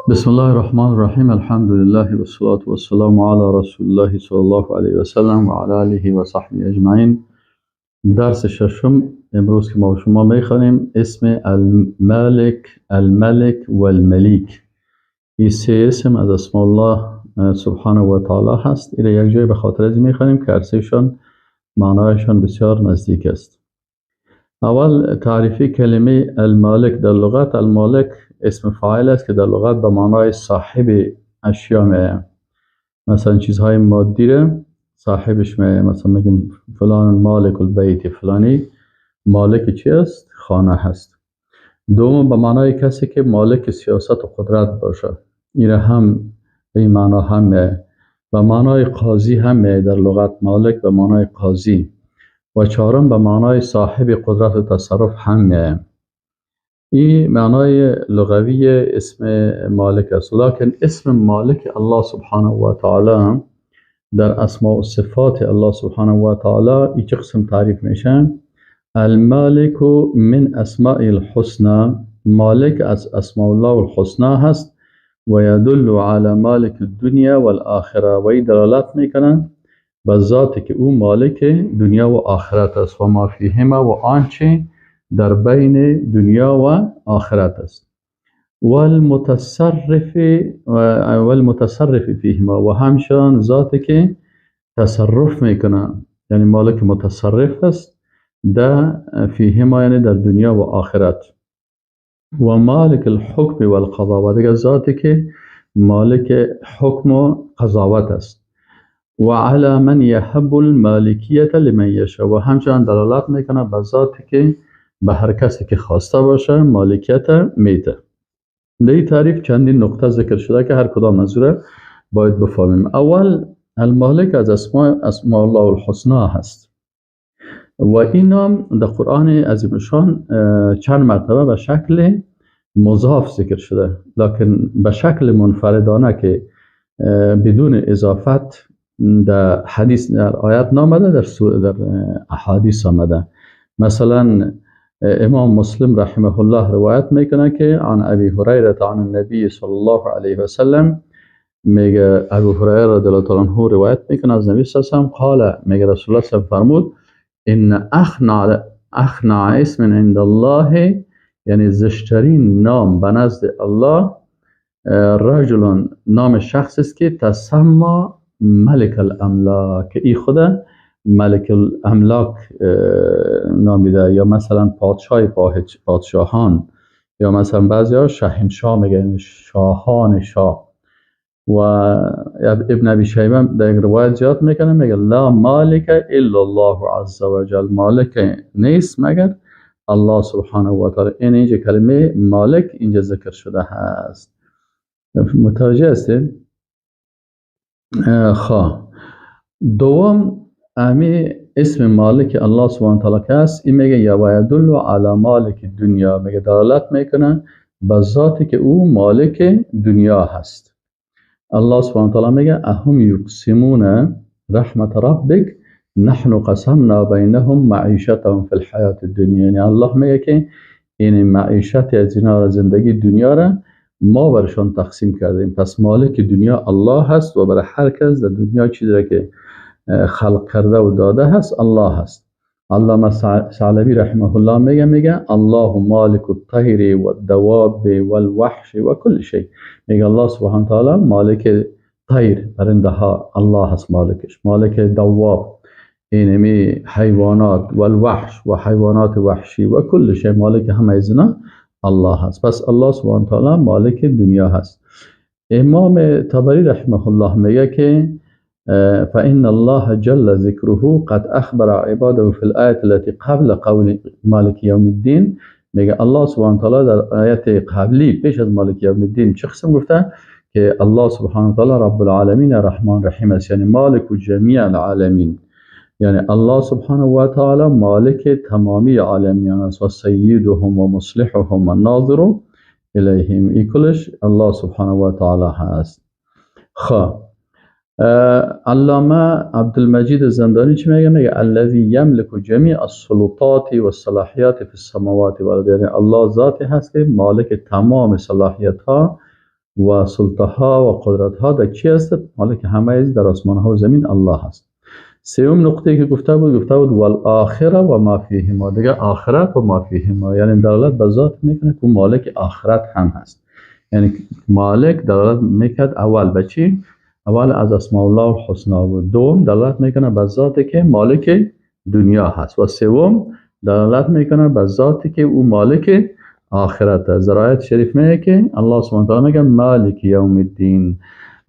بسم الله الرحمن الرحیم. الحمد لله و الصلاة و السلام علی رسول الله صلی الله علیه و سلم و علی آله و صحبه اجمعین. درس ششم امروز که ما و شما میخوانیم اسم المالک، الملک و الملیک. این سه اسم از اسم الله سبحانه و تعالی هست. این یک جای به خاطر از میخوانیم که ارسیشان معنایشان بسیار نزدیک است. اول تعریفی کلمه المالک در لغت. المالک اسم فاعل است که در لغت به معنای صاحب اشیا میه. مثلا چیزهای مادی را صاحبش میه. مثلا میگیم فلان مالک البیت، فلانی مالک چی است؟ خانه هست. دوم به معنای کسی که مالک سیاست و قدرت باشه. این هم به این معنا هم میه. به معنای قاضی هم میه در لغت. مالک به معنای قاضی. و چهارم به معنای صاحب قدرت و تصرف هم میه. این معنای لغوی اسم مالک است. لکن اسم مالک الله سبحانه و تعالی در اسماء و صفات الله سبحانه و تعالی این چه قسم تعریف میشن؟ المالک من اسماء الحسنى. مالک از اسماء الله الحسنى هست و یدل علی مالک الدنیا والآخره. و این دلالت میکنن به ذاتی که او مالک دنیا و آخرت است و ما فیهما و آنچه در بین دنیا و آخرت است. والمتصرف فیهما و همچنان ذاتی که تصرف میکنه، یعنی مالک متصرف است در فیهما، یعنی در دنیا و آخرت. و مالک الحکم والقضاء و دیگر ذاتی که مالک حکم و قضاوت است. و علی من یحب المالکیت لمن یشاء و همچنان دلالت میکنه به ذاتی که به هر کسی که خواسته باشه مالکیت میده. در این تعریف چندین نقطه ذکر شده که هر کدام منظوره باید بفهمیم. اول المالک از اسماء الله الحسنى هست و این نام در قرآن عظیم شان چند مرتبه به شکل مضاف ذکر شده، لکن به شکل منفردانه که بدون اضافت در حدیث در آیت نامده، در احادیث آمده. مثلا امام مسلم رحمه الله روایت میکنه که عن ابی هریره عن النبی صلی الله علیه و سلم، میگه ابو هریره رضی الله تعالی عنه روایت میکنه از نبی صلی الله علیه و سلم قال، میگه رسول الله صلی الله علیه و فرمود ان اخنع اسم عند الله، یعنی زشترین نام به نزد الله، رجل نام شخص است که تسمى ملک الاملاک، ای خدا ملک الاملاک نامیده، یا مثلا پادشاه پادشاهان، یا مثلا بعضی ها شاهنشاه میگن، شاهان شاه. و ابن ابی شیبه در روایت زیاد میکنه، میگه لا مالک الا الله عز وجل، مالک نیست مگر الله سبحانه و تعالی. این اینجا کلمه مالک اینجا ذکر شده هست. متوجه هستید؟ دوم امی اسم مالک الله سبحانه و تعالی که است، این میگه یا یدل علی مالک دنیا، میگه دلالت میکنه به ذاتی که او مالک دنیا هست. الله سبحانه و تعالی میگه اهم یقسمون رحمت ربک نحن قسمنا بینهم معیشتهم فی الحیات الدنیا. یعنی الله میگه که این معیشت از اینا زندگی دنیا را ما برشان تقسیم کردیم. پس مالک دنیا الله هست و برای هر کس در دنیا چیزی را که خلق کرده و داده هست الله هست. علامه ثعلبی رحمه الله میگه الله مالک الطیر و الدواب و الوحش و کل شی. میگه الله سبحانه تعالی مالک طیر، پرنده ها الله هست مالکش، مالک دواب اینمی حیوانات و الوحش و حیوانات وحشی و کل شی، مالک همه اینا الله هست. پس الله سبحانه تعالی مالک دنیا هست. امام طبری رحمه الله میگه که فإن الله جل ذکره قد اخبر عباده في الآیت التي قبل قول مالک یوم الدین. میگه الله سبحانه تعالی در آیت قبلی پیش از مالک یوم الدین چه قسم گفته؟ که الله سبحانه تعالی رب العالمین رحمان رحیم است، یعنی مالک جمیع العالمین، یعنی الله سبحانه و تعالی مالک تمامی عالمیان است و سیدهم و مصلحهم و ناظر الیهم. این کلش الله سبحانه و تعالی هست. علامه عبدالمجید زندانی چی میگه؟ میگه الذی یملک جمیع السلطات و الصلاحیات فی السماوات والارض، یعنی الله ذاتی هست که مالک تمام صلاحیت ها و سلطه‌ها و قدرت‌ها در چی هست؟ مالک همه چیز در آسمان‌ها و زمین الله است. سوم نقطه که گفته بود والآخره و ما فیهما، دیگه آخرت و ما فیهما یعنی دلالت به ذات میکنه که مالک آخرت هم هست. یعنی مالک دلالت میکرد اول به چی؟ اول از اسماء الله الحسنا بود. دوم دلالت میکنه به ذاتی که مالک دنیا هست و سوم دلالت میکنه به ذاتی که او مالک آخرت است. در آیت شریف میگه که الله سبحانه و تعالی میگه مالک یوم الدین.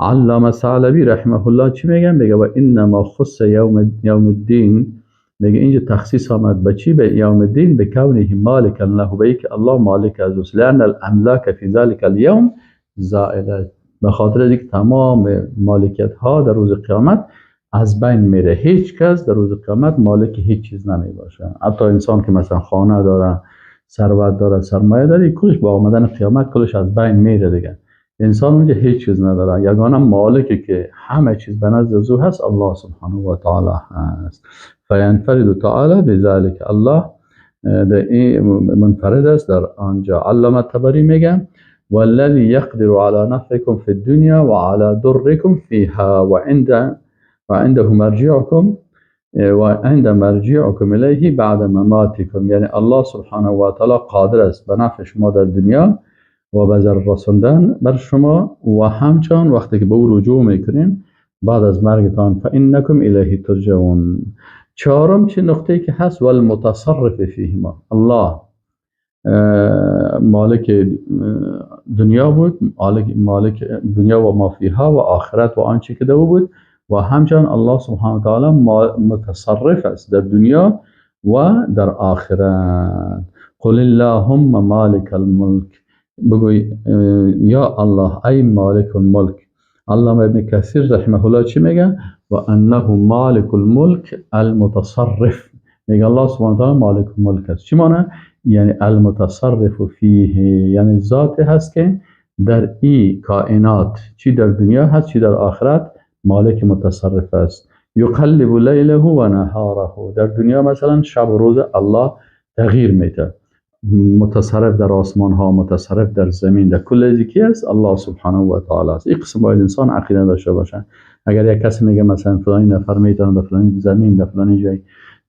علامه ثعلبی رحمه الله چی میگه؟ میگه و انما خص یوم الدین، میگه اینجا تخصیص آمد به چی؟ به یوم الدین به کونه مالک له، به که الله مالک است، لان الاملاک فی ذلک اليوم زائله، به خاطر اینکه تمام مالکیت ها در روز قیامت از بین میره. هیچ کس در روز قیامت مالک هیچ چیز نمی باشه. حتی انسان که مثلا خانه داره، ثروت داره، سرمایه داره، کلش با آمدن قیامت کلش از بین میره دیگه. انسان اونجا هیچ چیز نداره. یگانه مالکی که همه چیز به نزد او هست الله سبحانه و تعالی هست. فینفرد تعالی بذلک، الله منفرد است در آنجا. علامه طبری میگن والذی یقدر علی نفعکم فی الدنیا و علی ضرکم فیها و عنده مرجعکم و عند مرجعکم الیه بعد مماتکم، یعنی الله سبحانه و تعالی قادر است به نفع شما در دنیا و به ضرر رساندن بر شما و همچنان وقتی که به او رجوع میکنین بعد از مرگتان فانکم الیه ترجعون. چهارم چه نقطه که هست؟ والمتصرف فیهما، الله مالک دنیا بود، مالک دنیا و ما فیها و آخرت و آنچه که در او بود و همچنان الله سبحانه و تعالی متصرف است در دنیا و در آخرت. قل اللهم مالک الملک، بگوی یا الله ای مالک الملک. علامه ابن کثیر رحمه الله چی میگه؟ و انه مالک الملک المتصرف، میگه الله سبحانه و تعالی مالک الملک است. چی معنی؟ یعنی المتصرف فیه، یعنی ذاتی هست که در این کائنات چی در دنیا هست چی در آخرت مالک متصرف است. یقلب لیله و نهاره، در دنیا مثلا شب و روز الله تغییر میده، متصرف در آسمان ها، متصرف در زمین، در کل ذکی است الله سبحانه و تعالی است. این قسم باید انسان عقیده داشته باشه. اگر یک کسی میگه مثلا فلانی نفر میتونه در فلانی زمین در فلانی جای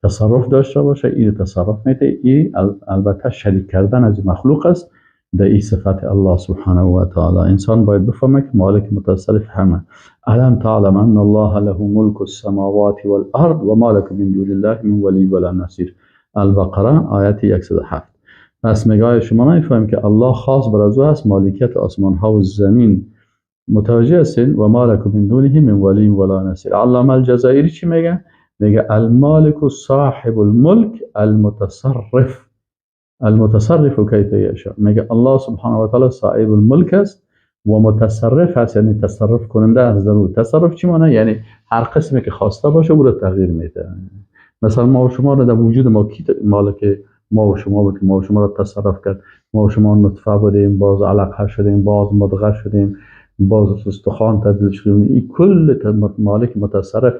تصرف داشته باشه، این تصرف میده، این البته شریک کردن از مخلوق است در این صفت الله سبحانه و تعالی. انسان باید بفهمه که مالک متصرف همه. الم تعلم ان الله له ملک السماوات والارض و ما لكم من دون الله من ولی ولا نصیر. البقره آیه 107. پس میگه شما نمیفهمید که الله خاص بر از او هست مالکیت آسمان ها و زمین. متوجه هستین؟ و ما لكم من دونه من ولی ولا نصیر. علامه الجزائری چی میگه؟ میگه المالک صاحب الملک المتصرف، المتصرف کیف یشاء. میگه الله سبحانه و تعالی صاحب الملک است و متصرف است، یعنی تصرف کننده است. ضرور تصرف چی معنی؟ یعنی هر قسمی که خواسته باشه او رو تغییر میده. مثلا ما و شما رو در وجود ما کی مالک ما و شما بود که ما و شما رو تصرف کرد؟ ما و شما نطفه بودیم، باز علقه شدیم، باز مضغه شدیم، باز استخوان تبدیل شدیم. این کل مالک متصرف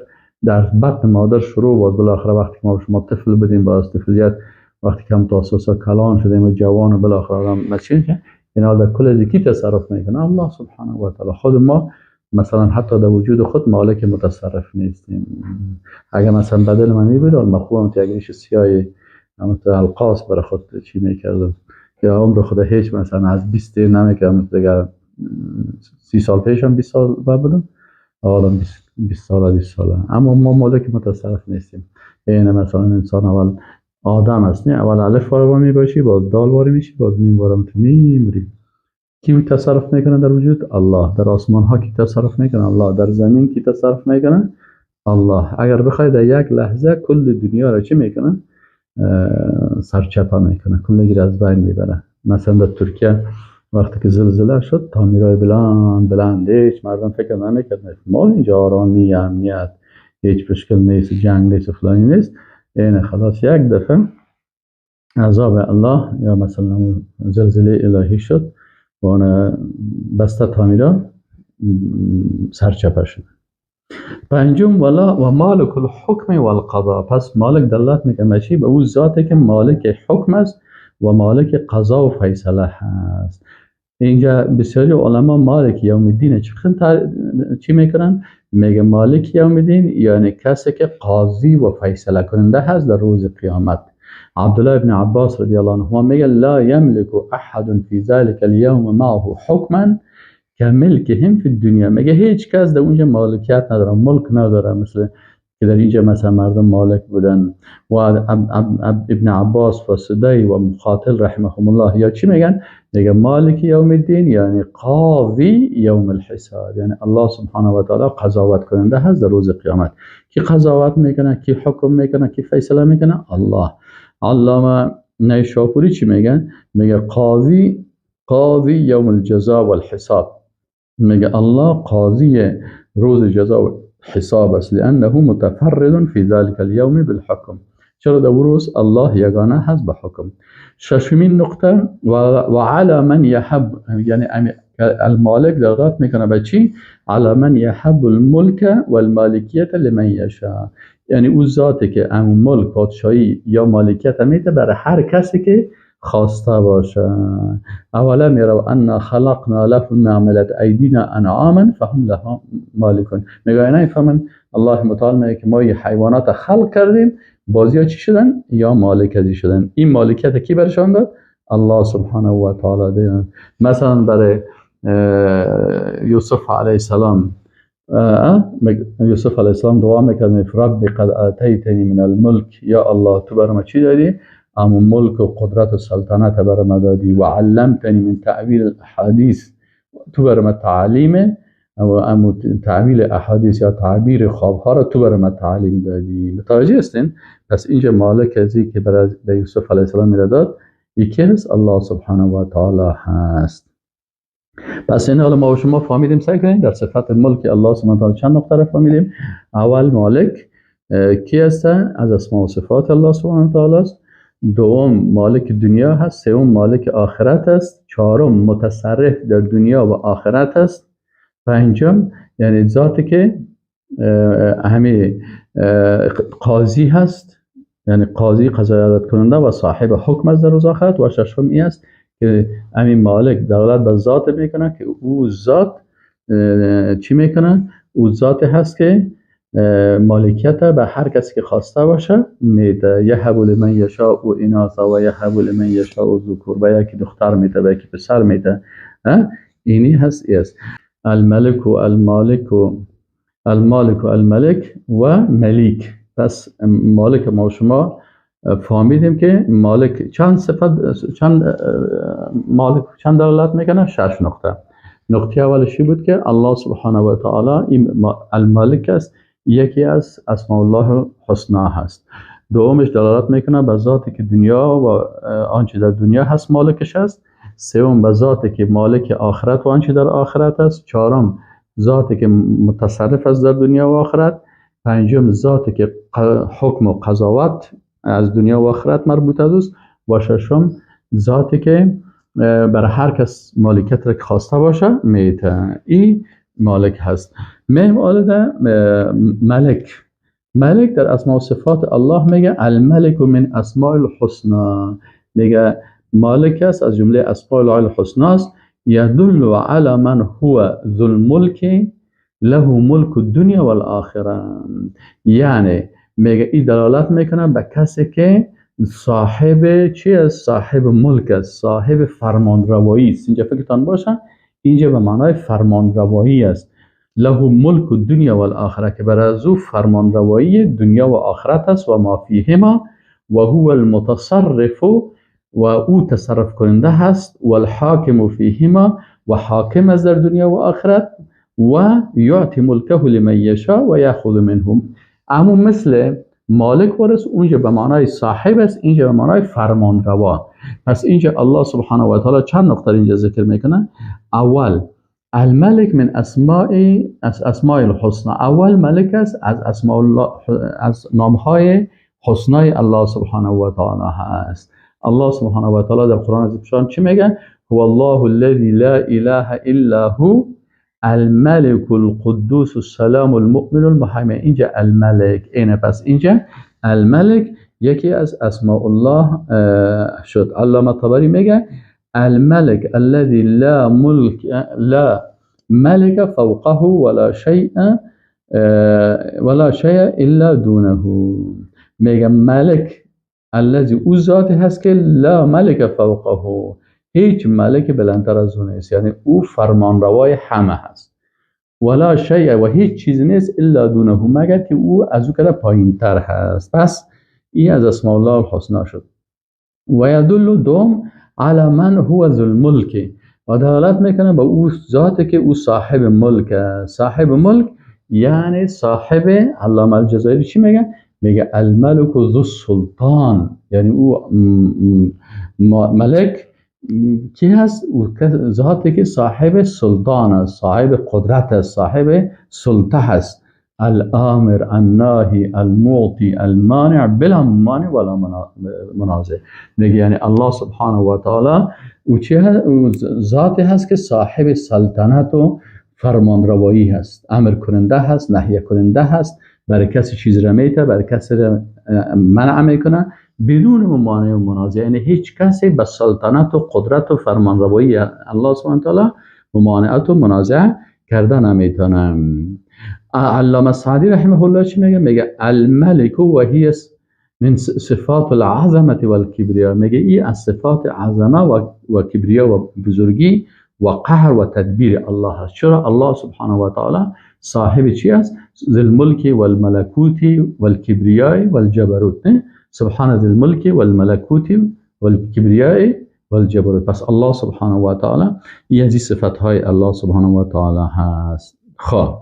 در بطن مادر شروع باز بالاخره وقتی ما و شما طفل بودیم، باز طفلیت وقتی که هم تاسوسا کلان شدیم و جوان و بالاخره هم مچین که اینا در کل ذکی تصرف میکنه الله سبحانه و تعالی. خود ما مثلا حتی در وجود خود مالک متصرف نیستیم. اگر مثلا بدل من میبود مخوام تیگریش سیاه مثلا القاس برای خود چی میکردم که عمر خود هیچ مثلا از 20 نمیکردم دیگه. 30 سال پیشم 20 سال بودم، حالا 20 ساله، اما ما مالک متصرف نیستیم. این مثلا انسان اول آدم است، نه اول الف وارد میباشی، باز دال وارد میشی، باز میم وارد میمیری. کی تصرف میکنه در وجود؟ الله. در آسمان ها کی تصرف میکنه؟ الله. در زمین کی تصرف میکنه؟ الله. اگر بخوای در یک لحظه کل دنیا را چی میکنه؟ سرچپه میکنه، کل از بین میبره. مثلا در ترکیه وقتی که زلزله شد تعمیرهای بلند هیچ مردم فکر نمیکردن. ما اینجا آرامی، امنیت، هیچ مشکل نیست، جنگ نیست، فلانی نیست. این خلاص یک دفعه عذاب الله یا مثلا زلزله الهی شد و اون بسته تعمیرها سرچپه شد. پنجم و مالک الحکم والقضاء. پس مالک دلالت میکنه چی؟ به اون ذاتی که مالک حکم است و مالک قضا و فیصله هست. اینجا بسیاری علما مالک یوم الدین چی میکنن؟ میگه مالک یوم الدین یعنی کسی که قاضی و فیصله کننده هست در روز قیامت. عبدالله ابن عباس رضی الله عنهما میگه لا یملک احد فی ذلک اليوم معه حکما کملکهم فی الدنیا. میگه هیچ کس در اونجا مالکیت نداره، ملک نداره، مثل که در اینجا مثلا مردم مالک بودن. و ابن عباس و سدی و مقاتل رحمهم الله یا چی میگن؟ میگه مالک یوم الدین یعنی قاضی یوم الحساب، یعنی الله سبحانه و تعالی قضاوت کننده هست در روز قیامت. کی قضاوت میکنه؟ کی حکم میکنه؟ کی فیصله میکنه؟ الله. علامه نیشاپوری چی میگن؟ میگه قاضی یوم الجزاء والحساب. میگه الله قاضی روز جزا و حساب است، لانه متفرد فی ذلك اليوم بالحکم. چرا در روز الله یگانه هست به حکم. ششمین نقطه و علی من یحب، یعنی المالک دلالت میکنه به چی؟ علی من یحب الملک والمالکیت لمن یشاء، یعنی او ذاتی که امون ملک، پادشاهی یا مالکیت میده برای هر کسی که خواسته باشه. اولا میرو ان خلقنا لهم عملت ایدینا انعاما فهم لها مالکون. میگه نه فهمن الله متعال میگه که ما یه حیوانات خلق کردیم، بازی چی شدن؟ یا مالک ازی شدن. این مالکیت کی برشان داد؟ الله سبحانه و تعالی داد. مثلا برای یوسف علیه السلام، یوسف علیه السلام دعا میکرد رب قد آتیتنی من الملک، یا الله تو برام چی دادی؟ امو ملک و قدرت و سلطنت برام دادی. و علمتنی من تعویل الاحادیث، تو برام تعلیم و امو تعویل احادیث یا تعبیر خوابها را تو برام تعلیم دادی. متوجه هستین؟ پس اینجا مالک ازی که برای یوسف علیه السلام میداد یکی هست، الله سبحانه و تعالی هست. پس این حالا ما و شما فهمیدیم، سعی کنیم در صفت ملک الله سبحانه و تعالی چند نقطه را فهمیدیم. اول مالک کی هست؟ از اسماء و صفات الله سبحانه و تعالی است. دوم مالک دنیا هست. سوم مالک آخرت است. چهارم متصرف در دنیا و آخرت است. پنجم یعنی ذاتی که همه قاضی هست، یعنی قاضی قضاوت کننده و صاحب حکم است در روز آخرت. و ششم این است که همین مالک دلالت به ذات میکنه که او ذات چی میکنه؟ او ذات هست که مالکیت به هر کسی که خواسته باشه میده. یهب لمن یشاء و اناثا و یهب لمن یشاء و ذکور، به یکی دختر میده، به یکی پسر میده. اینی هست است الملک و المالک و الملک و ملیک. پس مالک ما و شما فهمیدیم که مالک چند صفت، چند دلالت میکنه؟ 6 نقطه. نقطه اولشی بود که الله سبحانه و تعالی المالک است، یکی از اسماء الله الحسنا هست. دومش دلالت میکنه به ذاتی که دنیا و آنچه در دنیا هست مالکش است. سوم به ذاتی که مالک آخرت و آنچه در آخرت است. چهارم ذاتی که متصرف است در دنیا و آخرت. پنجم ذاتی که حکم و قضاوت از دنیا و آخرت مربوط است. و ششم ذاتی که برای هر کس مالکیت را که خواسته باشه میته. این مالک هست. ملک در اسماء و صفات الله میگه الملک من اسماء الحسنا، میگه مالک است از جمله اسماء الله الحسنا است. یدل علی من هو ذو الملک له ملک الدنیا والآخره، یعنی میگه این دلالت میکنه به کسی که صاحب چی است؟ صاحب ملک است، صاحب فرمانروایی است. اینجا فکرتان باشه اینجا به معنای فرمانروایی است. له ملک الدنیا والآخره، که برای او فرمانروایی دنیا و آخرت است. و ما فیهما و هو المتصرف، و او تصرف کننده هست. و الحاکم فیهما، و حاکم است در دنیا و آخرت. و یعطی ملکه لمن یشاء و یاخذ منهم. اما مثل مالک ورس اونجا به معنای صاحب است، اینجا به معنای فرمانروا. پس اینجا الله سبحانه و تعالی چند نقطه اینجا ذکر میکنه. اول الملک من اسماء الحسنى، اول ملک است از اسماء الله، از نامهای حسنای الله سبحانه و تعالی هست. الله سبحانه و تعالی در قرآن عزیز چی میگه؟ هو الله الذی لا اله الا هو الملك القدوس السلام المؤمن المهيمن. اینجا الملک اینه. پس اینجا الملک یکی از اسماء الله شد. علامه طبری میگه الملك الذي لا ملك فوقه ولا شيء الا دونه. میگه ملک الذی او ذاتی هست که لا ملک فوقه، هیچ ملک بلندتر از او نیست، یعنی او فرمانروای همه هست. ولا شیء و هیچ چیز نیست الا دونه، مگر که او از او کده پایین تر هست. پس این از اسماء الله الحسنا شد. و یدل دوم علی من هو ذو الملک، و دلالت میکنه به او ذاتی که او صاحب ملک است. صاحب ملک یعنی صاحب، علامه الجزائری چی میگه؟ میگه الملک ذو السلطان، یعنی او ملک کی هست؟ ذاتی که صاحب سلطان است، صاحب قدرت است، صاحب سلطه هست. الامر الناهی المعطی المانع بلا مانع ولا منازع. میگه یعنی الله سبحانه و تعالی او چه ذاتی هست که صاحب سلطنت و فرمانروایی هست، امر کننده هست، نهی کننده هست، برای کسی چیز را میته، برای کسی را منع میکنه بدون ممانع و منازع. یعنی هیچ کسی به سلطنت و قدرت و فرمانروایی الله سبحانه و تعالی ممانعت و منازع کرده نمیتونه. علامه سعدی رحمه الله چی میگه؟ میگه الملک و هی من صفات العظمه و الکبریا. میگه این از صفات عظمه و کبریا و بزرگی و قهر و تدبیر الله هست. چرا؟ الله سبحانه و تعالی صاحب چی است؟ ذی الملک و الملکوت و الکبریاء و الجبروت. سبحان ذی الملک و الملکوت و الکبریاء و الجبروت. پس الله سبحانه و تعالی این از صفات های الله سبحانه و تعالی هست. خب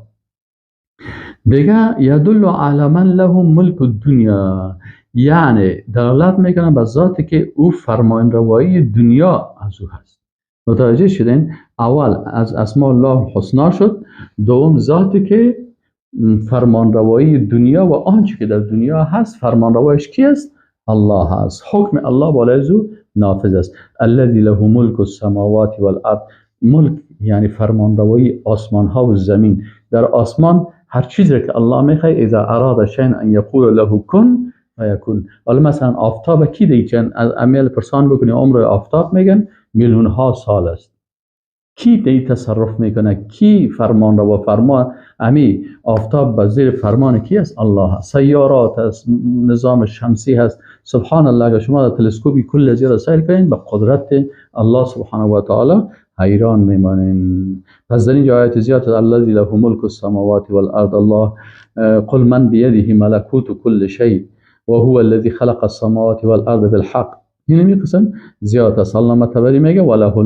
دیگه یدل علی من له ملک الدنیا، یعنی دلالت میکنه به ذاتی که او فرمانروایی دنیا از او هست. متوجه شدین؟ اول از اسماء الله الحسنا شد، دوم ذاتی که فرمانروایی دنیا و آنچه که در دنیا هست فرمانروایش کی است؟ الله هست. حکم الله بالای او نافذ است. الذی له ملک السماوات والارض. ملک یعنی فرمانروایی آسمان ها و زمین. در آسمان هر چیزی که الله میخواد اذا اراد شیئا ان یقول له کن فیکون. حالا مثلا آفتاب کی دیگه چند امیل پرسان بکنی عمر آفتاب میگن میلیون ها سال است. کی دی تصرف میکنه؟ کی فرمان رو و فرمان امی آفتاب به زیر فرمان کی است؟ الله هست. سیارات است، نظام شمسی هست. سبحان الله، اگر شما در تلسکوپی کل زیر سیر کنین به قدرت الله سبحانه و تعالی حیران میمانین. پس در اینجا آیت زیاد الذی له ملک السماوات والارض. الله قل من بیده ملکوت کل شیء و هو الذی خلق السماوات والارض بالحق. این میقسم زیاد است. علامه طبری میگه وله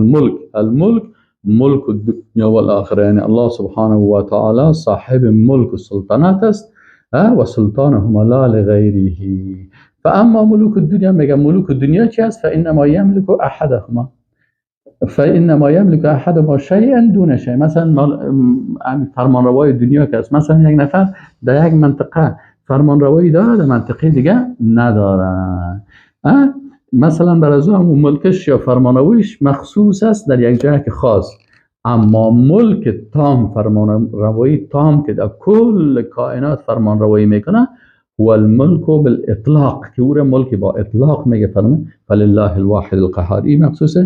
الملک ملک الدنیا والآخرة، یعنی الله سبحانه و تعالی صاحب ملک و سلطنت است و سلطانهم لا لغیره. فاما ملوک الدنیا، میگه ملوک الدنیا چی است؟ فانما یملک احدهما شیئا دون شیء. مثلا فرمانروای دنیا که است، مثلا یک نفر در یک منطقه فرمانروایی داره، در منطقه دیگه نداره. مثلا برای از اون ملکش یا فرمانروایش مخصوص است در یک جای که خاص، اما ملک تام، فرمانروایی تام که در کل کائنات فرمانروایی میکنه هو الملک بالاطلاق، که او ملک با اطلاق میگه فرمان فلله الواحد القهار. این مخصوص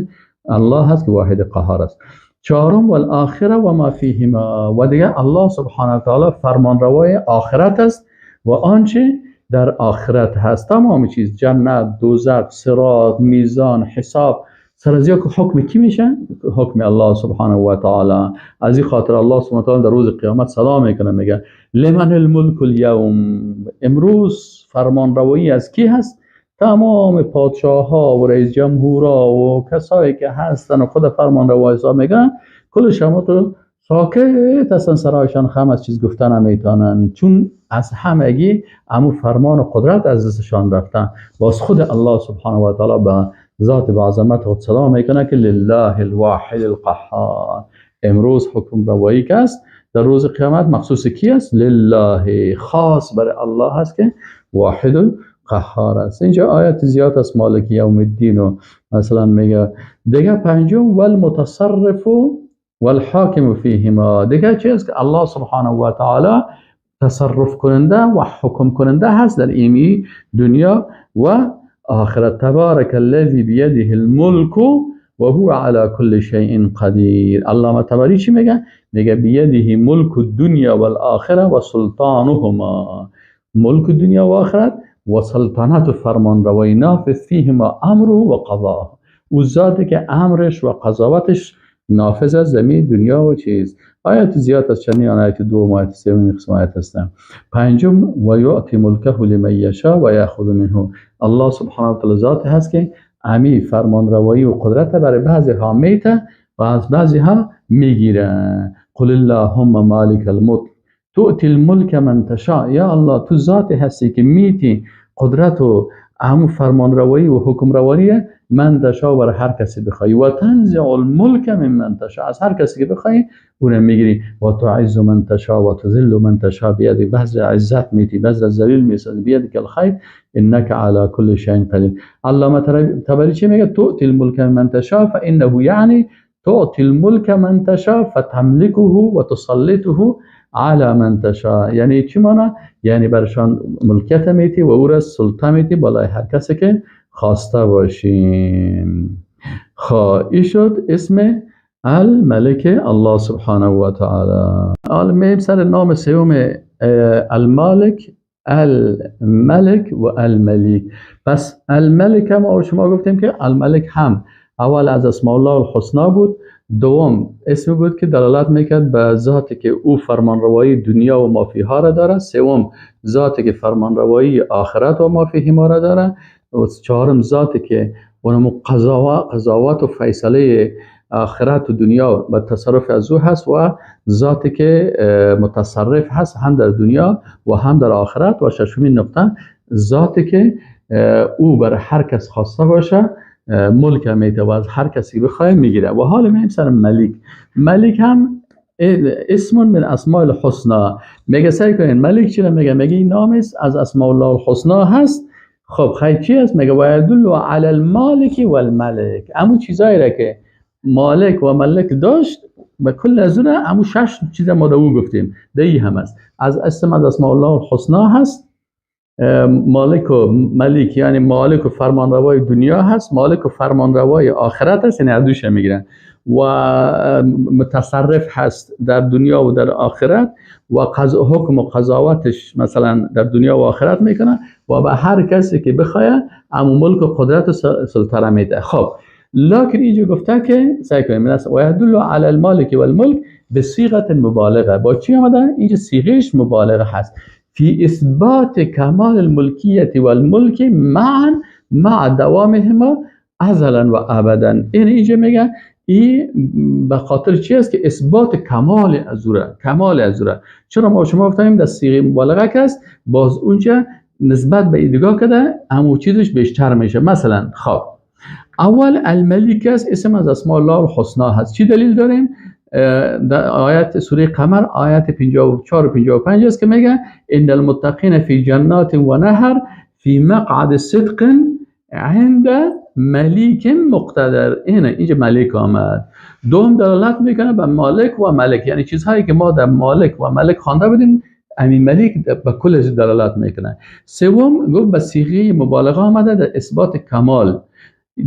الله هست که واحد قهار است. چهارم والآخره و ما فیهما، و دیگه الله سبحانه و تعالی فرمانروای آخرت است و آنچه در آخرت هست. تمام چیز، جنت، دوزخ، صراط، میزان، حساب، سر از یک حکم کی میشه؟ حکم الله سبحانه و تعالی. از این خاطر الله سبحانه و تعالی در روز قیامت سلام میکنه، میگه لمن الملک اليوم. امروز فرمانروایی از کی هست؟ تمام پادشاه ها و رئیس جمهورها و کسایی که هستن و خود فرمانروای حساب میگن کلش هم تو ساکت هستن، سرایشان خم از چیز گفتن نمیتونن، چون از همگی امو فرمان و قدرت از دستشان رفتن. باز خود الله سبحانه و تعالی به ذات به عظمت خود سلام میکنه که لله الواحد القهار. امروز حکم روایی که است در روز قیامت مخصوص کی است؟ لله، خاص برای الله هست که واحد قهار است. اینجا آیت زیاد است مالک یوم الدین و مثلا میگه دیگه. پنجم والمتصرف والحاکم فیهما. دیگه چی است که الله سبحانه و تعالی تصرف کننده و حکم کننده هست در ایمی دنیا و آخرت. تبارک الذی بیده الملک و هو على كل شيء قدیر. علامه طبری چی میگه؟ میگه بیده ملک الدنیا و الاخره و سلطانهما. ملک دنیا و آخرت و سلطنت و فرمان روای نافذ فیهما امر و قضا. او ذاتی که امرش و قضاوتش نافذ از زمین دنیا و چیز. آیت زیاد از چنین آیت دو آیت سوم قسم آیت هستن. پنجم و یعطی ملکه لمن یشاء و یاخذ منه. الله سبحانه و تعالی ذات هست که امی فرمان روایی و قدرت برای بعضی ها میته و از بعضی ها میگیره. قل اللهم مالک الملک تؤتی الملک من تشاء. یا الله تو ذاتی هستی که میتی قدرت و همون فرمان روایی و حکم روایی من تشاء برای هر کسی بخوای و تنزع الملک من من تشاء. از هر کسی که بخوای اون میگیری و تعز من تشاء و تذل من تشاء. بیادی بعضی عزت میتی بعضی ذلیل میسازی. بیادی که الخیر انک علی کل شیء قدیر. علامه طبری چی میگه؟ تؤتی الملک من تشاء فانه یعنی تؤتی الملک من تشاء فتملكه و تسلطه على من تشاء. یعنی چی معنی؟ یعنی برشان ملکیت میتی و او را سلطه میتی بالای هر کسی که خواسته باشیم. این شد اسم الملک الله سبحانه و تعالی. حالا میریم سر نام سوم المالک، الملک و الملیک. پس الملک ما شما گفتیم که الملک هم اول از اسماء الله الحسنا بود، دوم اسم بود که دلالت میکرد به ذاتی که او فرمانروایی دنیا و ما فیها را داره، سوم ذاتی که فرمانروایی آخرت و ما فیهما را داره، و چهارم ذاتی که اونم قضاوت و فیصله آخرت و دنیا و تصرف از او هست و ذاتی که متصرف هست هم در دنیا و هم در آخرت. و ششمین نقطه ذاتی که او بر هر کس خواسته باشه ملک میته و از هر کسی بخواه میگیره. و حالا میگیم سر ملیک. ملیک هم اسم من اسماء الحسنا. میگه سعی کنین ملیک چی میگه؟ میگه این نام از اسماء الله الحسنا هست. خب خیلی چی هست؟ میگه و یدل علی المالک و الملک. همون چیزایی را که مالک و ملک داشت و کل از اون همون 6 چیز ما دو گفتیم دی هم هست. از اسم از اسماء الله الحسنا هست. مالک و ملیک یعنی مالک و فرمانروای دنیا هست، مالک و فرمانروای آخرت هست، یعنی دوش میگیرن. و متصرف هست در دنیا و در آخرت و حکم و قضاوتش مثلا در دنیا و آخرت میکنه و به هر کسی که بخواه امو ملک و قدرت و سلطنت میده. خب لکن اینجا گفته که سعی کنیم و یدل علی المالک و الملک به صیغه مبالغه. با چی آمده؟ اینجا صیغهش مبالغه هست فی اثبات کمال الملکیت و الملک معا مع دوامهما ازلا و ابدا. این اینجا میگه این به خاطر چی است که اثبات کمال ازوره، کمال ازوره. چرا ما شما گفتیم در صیغه مبالغه که است، باز اونجا نسبت به ایدگاه کده همو چیزش بیشتر میشه. مثلا خب اول الملیک است، اسم از اسماء الله الحسنا هست. چی دلیل داریم؟ در آیت سوره قمر آیت 54 و 55 است که میگه ان المتقین فی جنات و نهر فی مقعد صدق عند ملیک مقتدر. اینجا ملیک آمد. دوم دلالت میکنه به مالک و ملک، یعنی چیزهایی که ما در مالک و ملک خوانده بودیم همین ملیک به کلش دلالت میکنه. سوم گفت به صیغه مبالغه آمده در اثبات کمال.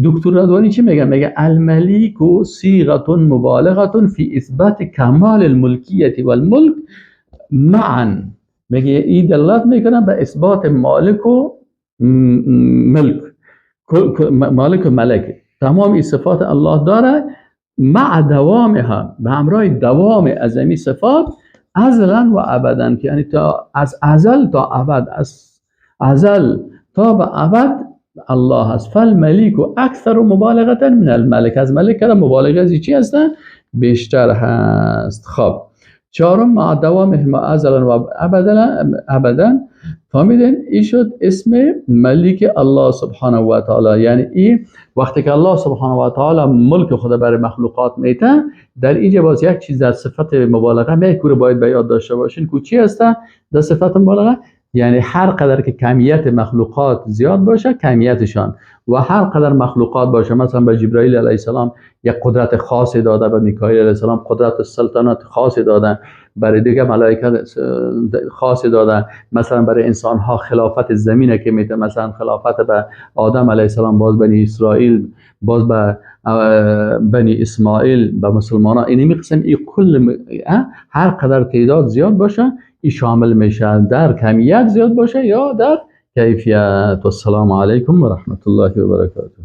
دکتر رضوانی چی میگه؟ میگه الملیک و صیغه مبالغه فی اثبات کمال الملکیت و الملک معا. میگه این دلالت میکنه به اثبات مالک و ملک، مالک و ملک. تمام این صفات الله داره مع دوامها، به همراه دوام از این صفات ازلا و ابدا، یعنی تا از ازل تا ابد، از ازل تا به ابد الله هست. فالملیک و اکثر مبالغه من الملک. از ملک کده مبالغه از چی هستن؟ بیشتر هست. خب چهارم مع دوامهما ازلا و ابدا. فهمیدین؟ این شد اسم ملیک الله سبحانه و تعالی. یعنی این وقتی که الله سبحانه و تعالی ملک خود برای مخلوقات میته، در اینجا باز یک چیز در صفت مبالغه میگه باید به یاد داشته باشین که چی هست در صفت مبالغه؟ یعنی هر قدر که کمیت مخلوقات زیاد باشه کمیتشان، و هر قدر مخلوقات باشه، مثلا به جبرائیل علیه السلام یک قدرت خاصی داده، به میکائیل علیه السلام قدرت سلطنت خاصی داده، برای دیگه ملائکه خاصی داده. مثلا برای انسان ها خلافت زمینه که میده، مثلا خلافت به آدم علیه السلام، باز بنی اسرائیل، باز به بنی اسماعیل، به مسلمان ها. اینی میقسم این کل هر قدر تعداد زیاد باشه این شامل میشه در کمیت زیاد باشه یا در کیفیت. و السلام علیکم و رحمت الله و برکاته.